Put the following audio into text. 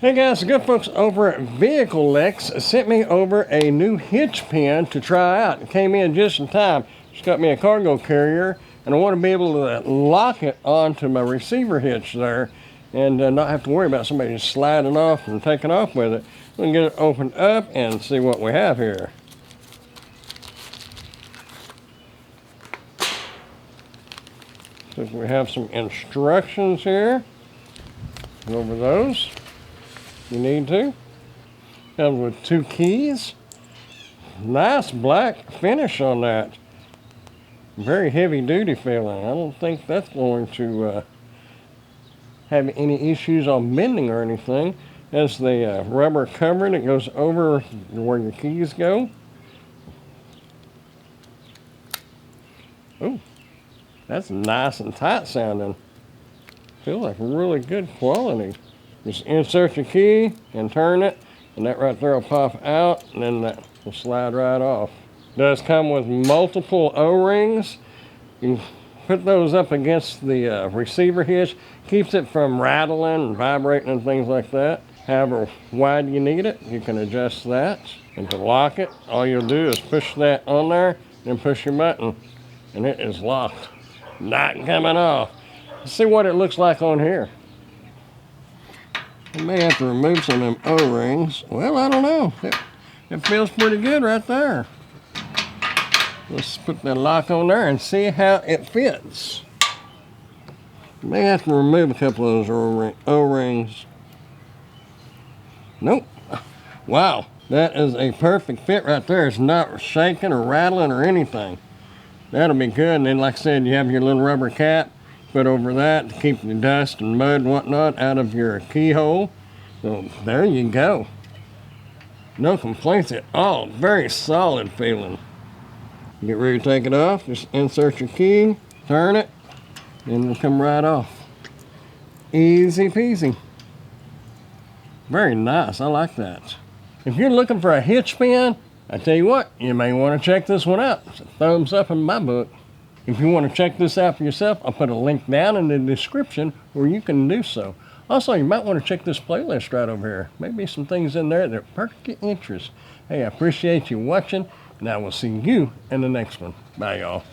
Hey guys, the good folks over at Vehiclex sent me over a new hitch pin to try out. It came in just in time. It's got me a cargo carrier, and I want to be able to lock it onto my receiver hitch there and not have to worry about somebody just sliding off and taking off with it. We can get it opened up and see what we have here. So we have some instructions here. Go over those. You need to. Comes with 2 keys. Nice black finish on that. Very heavy duty feeling. I don't think that's going to have any issues on bending or anything. There's the rubber cover that goes over where your keys go. Oh, that's nice and tight sounding. Feels like really good quality. Just insert your key and turn it, and that right there will pop out, and then that will slide right off. It does come with multiple O-rings. You put those up against the receiver hitch. Keeps it from rattling and vibrating and things like that. However wide you need it, you can adjust that. And to lock it, all you'll do is push that on there, then push your button, and it is locked. Not coming off. Let's see what it looks like on here. I may have to remove some of them O-rings. Well, I don't know. It feels pretty good right there. Let's put that lock on there and see how it fits. May have to remove a couple of those O-rings. Nope. Wow, that is a perfect fit right there. It's not shaking or rattling or anything. That'll be good. And then, like I said, you have your little rubber cap. Put over that to keep the dust and mud and whatnot out of your keyhole. So there you go. No complaints at all. Very solid feeling. Get ready to take it off. Just insert your key, turn it, and it'll come right off. Easy peasy. Very nice. I like that. If you're looking for a hitch pin, I tell you what, you may want to check this one out. It's a thumbs up in my book. If you want to check this out for yourself, I'll put a link down in the description where you can do so. Also, you might want to check this playlist right over here. Maybe some things in there that perk your interest. Hey, I appreciate you watching, and I will see you in the next one. Bye, y'all.